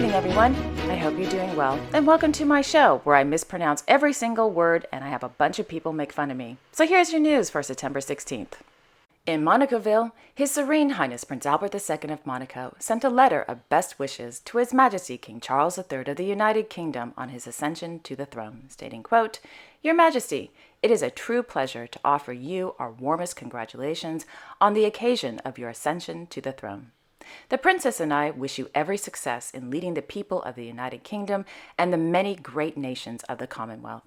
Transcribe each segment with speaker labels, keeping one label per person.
Speaker 1: evening, everyone. I hope you're doing well, and welcome to my show where I mispronounce every single word and I have a bunch of people make fun of me. So here's your news for September 16th. In Monaco-Ville, His Serene Highness Prince Albert II of Monaco sent a letter of best wishes to His Majesty King Charles III of the United Kingdom on his ascension to the throne, stating, quote, "Your Majesty, it is a true pleasure to offer you our warmest congratulations on the occasion of your ascension to the throne. The Princess and I wish you every success in leading the people of the United Kingdom and the many great nations of the Commonwealth.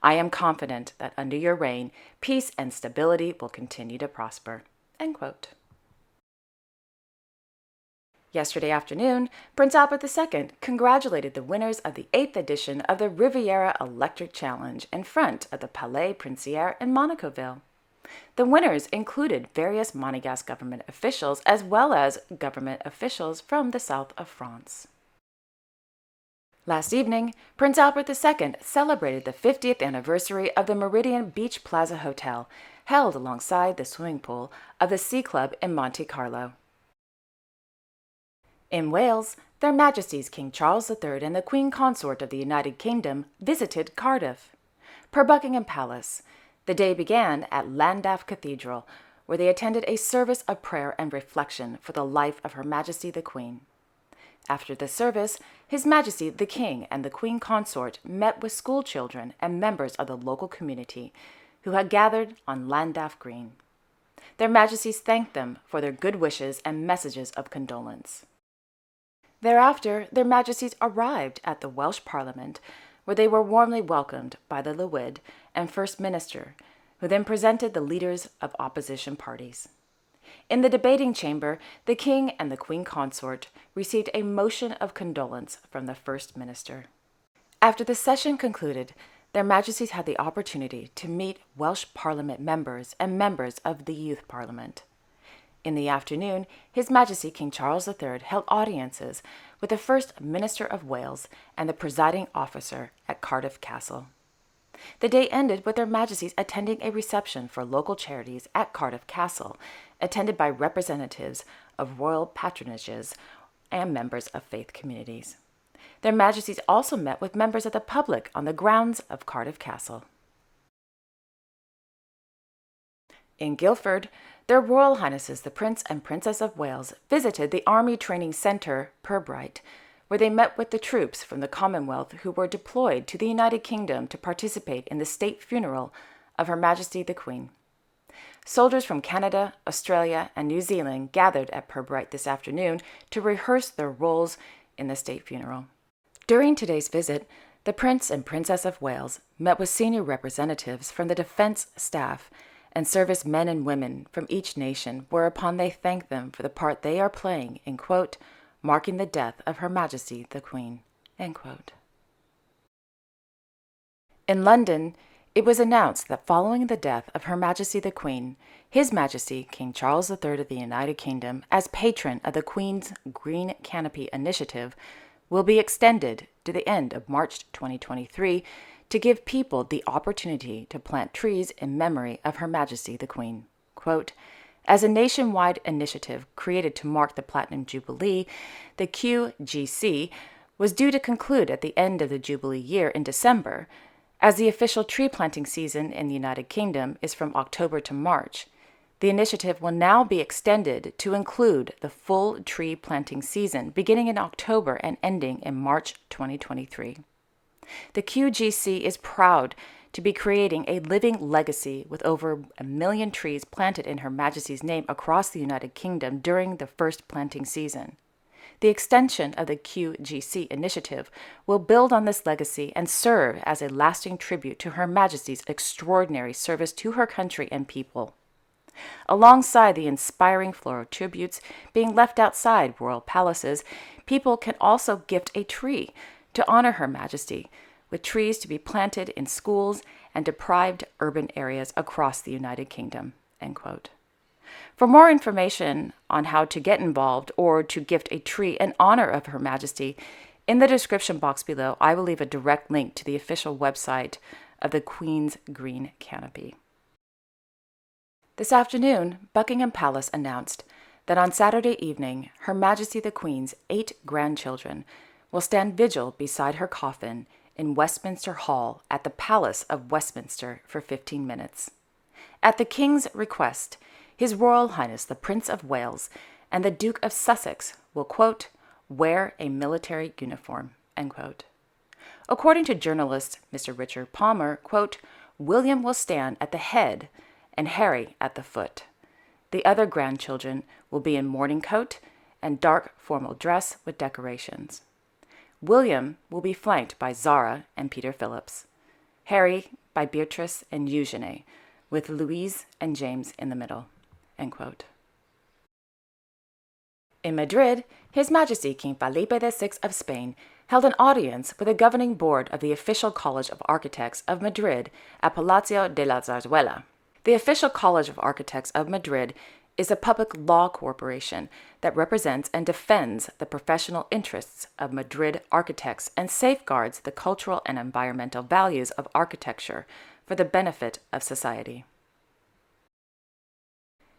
Speaker 1: I am confident that under your reign, peace and stability will continue to prosper." End quote. Yesterday afternoon, Prince Albert II congratulated the winners of the 8th edition of the Riviera Electric Challenge in front of the Palais Princier in Monaco-Ville. The winners included various Monegasque government officials as well as government officials from the south of France. Last evening, Prince Albert II celebrated the 50th anniversary of the Méridien Beach Plaza Hotel, held alongside the swimming pool of the Sea Club in Monte-Carlo. In Wales, Their Majesties King Charles III and the Queen Consort of the United Kingdom visited Cardiff. Per Buckingham Palace, the day began at Llandaff Cathedral, where they attended a service of prayer and reflection for the life of Her Majesty the Queen. After the service, His Majesty the King and the Queen Consort met with school children and members of the local community who had gathered on Llandaff Green. Their Majesties thanked them for their good wishes and messages of condolence. Thereafter, Their Majesties arrived at the Welsh Parliament, where they were warmly welcomed by the Lywyd and First Minister, who then presented the leaders of opposition parties. In the debating chamber, the King and the Queen Consort received a motion of condolence from the First Minister. After the session concluded, Their Majesties had the opportunity to meet Welsh Parliament members and members of the Youth Parliament. In the afternoon, His Majesty King Charles III held audiences with the First Minister of Wales and the presiding officer at Cardiff Castle. The day ended with Their Majesties attending a reception for local charities at Cardiff Castle, attended by representatives of royal patronages and members of faith communities. Their Majesties also met with members of the public on the grounds of Cardiff Castle. In Guildford, Their Royal Highnesses the Prince and Princess of Wales visited the Army Training Centre, Pirbright, where they met with the troops from the Commonwealth who were deployed to the United Kingdom to participate in the state funeral of Her Majesty the Queen. Soldiers from Canada, Australia, and New Zealand gathered at Pirbright this afternoon to rehearse their roles in the state funeral. During today's visit, the Prince and Princess of Wales met with senior representatives from the defense staff and service men and women from each nation, whereupon they thanked them for the part they are playing in, quote, marking the death of Her Majesty the Queen, end quote. In London, it was announced that following the death of Her Majesty the Queen, His Majesty King Charles III of the United Kingdom, as patron of the Queen's Green Canopy initiative, will be extended to the end of March 2023 to give people the opportunity to plant trees in memory of Her Majesty the Queen. Quote, as a nationwide initiative created to mark the Platinum Jubilee, the QGC was due to conclude at the end of the Jubilee year in December, as the official tree planting season in the United Kingdom is from October to March. The initiative will now be extended to include the full tree planting season beginning in October and ending in March 2023. The QGC is proud to be creating a living legacy with over 1 million trees planted in Her Majesty's name across the United Kingdom during the first planting season. The extension of the QGC initiative will build on this legacy and serve as a lasting tribute to Her Majesty's extraordinary service to her country and people. Alongside the inspiring floral tributes being left outside royal palaces, people can also gift a tree to honor Her Majesty, with trees to be planted in schools and deprived urban areas across the United Kingdom, end quote. For more information on how to get involved or to gift a tree in honor of Her Majesty, in the description box below, I will leave a direct link to the official website of the Queen's Green Canopy. This afternoon, Buckingham Palace announced that on Saturday evening, Her Majesty the Queen's 8 grandchildren will stand vigil beside her coffin in Westminster Hall at the Palace of Westminster for 15 minutes. At the King's request, His Royal Highness the Prince of Wales and the Duke of Sussex will, quote, wear a military uniform, end quote. According to journalist Mr. Richard Palmer, quote, William will stand at the head and Harry at the foot. The other grandchildren will be in morning coat and dark formal dress with decorations. William will be flanked by Zara and Peter Phillips, Harry by Beatrice and Eugenie, with Louise and James in the middle, end quote. In Madrid, His Majesty King Felipe VI of Spain held an audience with the governing board of the Official College of Architects of Madrid at Palacio de la Zarzuela. The Official College of Architects of Madrid is a public law corporation that represents and defends the professional interests of Madrid architects and safeguards the cultural and environmental values of architecture for the benefit of society.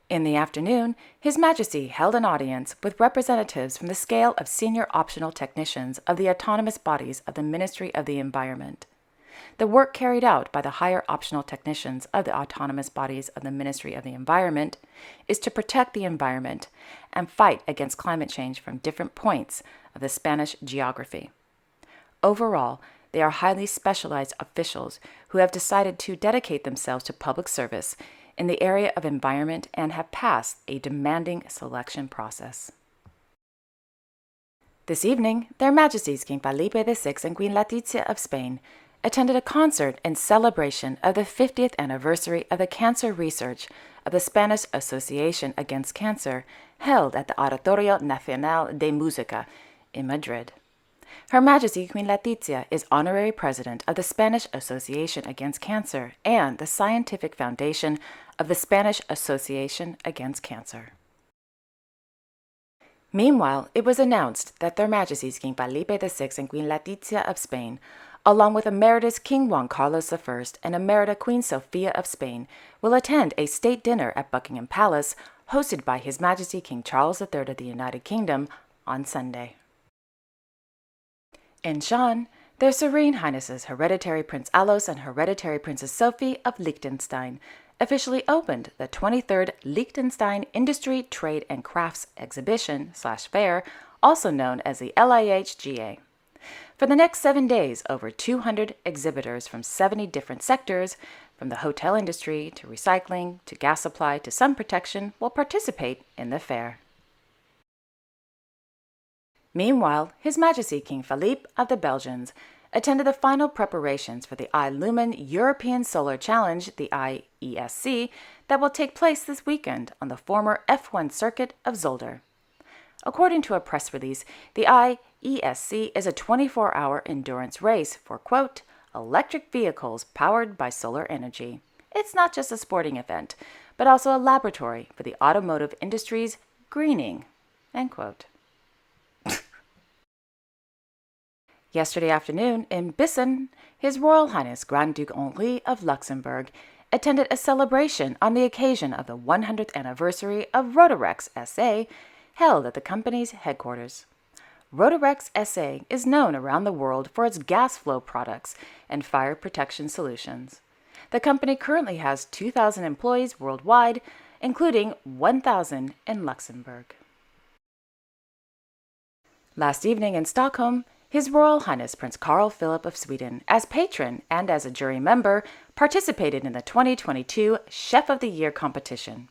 Speaker 1: In the afternoon, His Majesty held an audience with representatives from the scale of senior optional technicians of the autonomous bodies of the Ministry of the Environment. The work carried out by the higher optional technicians of the autonomous bodies of the Ministry of the Environment is to protect the environment and fight against climate change from different points of the Spanish geography. Overall, they are highly specialized officials who have decided to dedicate themselves to public service in the area of environment and have passed a demanding selection process. This evening, Their Majesties King Felipe VI and Queen Letizia of Spain attended a concert in celebration of the 50th anniversary of the cancer research of the Spanish Association Against Cancer held at the Auditorio Nacional de Música in Madrid. Her Majesty Queen Letizia is Honorary President of the Spanish Association Against Cancer and the Scientific Foundation of the Spanish Association Against Cancer. Meanwhile, it was announced that Their Majesties King Felipe VI and Queen Letizia of Spain, along with Emeritus King Juan Carlos I and Emerita Queen Sofia of Spain, will attend a state dinner at Buckingham Palace hosted by His Majesty King Charles III of the United Kingdom on Sunday. In Cannes, their Serene Highnesses Hereditary Prince Alos and Hereditary Princess Sophie of Liechtenstein officially opened the 23rd Liechtenstein Industry, Trade and Crafts Exhibition/Fair, also known as the LIHGA. For the next 7 days, over 200 exhibitors from 70 different sectors, from the hotel industry to recycling to gas supply to sun protection, will participate in the fair. Meanwhile, His Majesty King Felipe of the Belgians attended the final preparations for the iLumen European Solar Challenge, the IESC, that will take place this weekend on the former F1 circuit of Zolder. According to a press release, the IESC is a 24-hour endurance race for, quote, electric vehicles powered by solar energy. It's not just a sporting event, but also a laboratory for the automotive industry's greening, end quote. Yesterday afternoon in Bissen, His Royal Highness Grand Duke Henri of Luxembourg attended a celebration on the occasion of the 100th anniversary of Rotarex SA held at the company's headquarters. Rotarex SA is known around the world for its gas flow products and fire protection solutions. The company currently has 2,000 employees worldwide, including 1,000 in Luxembourg. Last evening in Stockholm, His Royal Highness Prince Carl Philip of Sweden, as patron and as a jury member, participated in the 2022 Chef of the Year competition.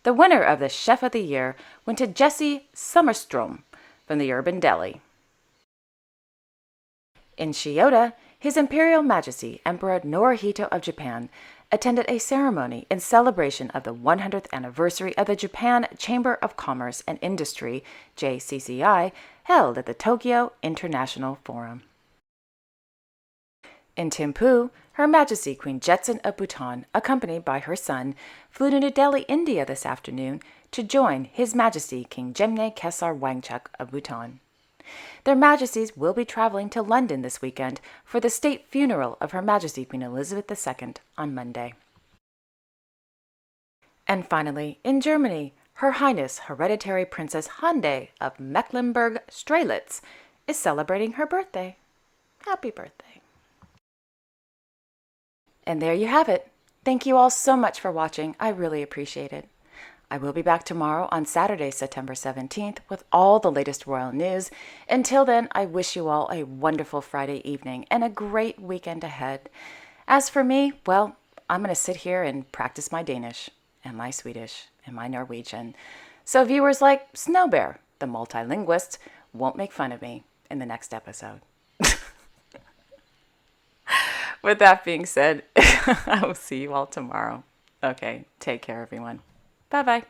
Speaker 1: The winner of the Chef of the Year went to Jesse Sommerstrom from the Urban Deli. In Kyoto, His Imperial Majesty Emperor Naruhito of Japan attended a ceremony in celebration of the 100th anniversary of the Japan Chamber of Commerce and Industry, JCCI, held at the Tokyo International Forum. In Thimphu, Her Majesty Queen Jetsun of Bhutan, accompanied by her son, flew to New Delhi, India this afternoon to join His Majesty King Jemne Kesar Wangchuk of Bhutan. Their Majesties will be traveling to London this weekend for the state funeral of Her Majesty Queen Elizabeth II on Monday. And finally, in Germany, Her Highness Hereditary Princess Hande of Mecklenburg-Strelitz is celebrating her birthday. Happy birthday. And there you have it. Thank you all so much for watching. I really appreciate it. I will be back tomorrow on Saturday, September 17th with all the latest royal news. Until then, I wish you all a wonderful Friday evening and a great weekend ahead. As for me, well, I'm going to sit here and practice my Danish and my Swedish and my Norwegian. So viewers like Snowbear, the multilinguist, won't make fun of me in the next episode. With that being said, I will see you all tomorrow. Okay, take care, everyone. Bye-bye.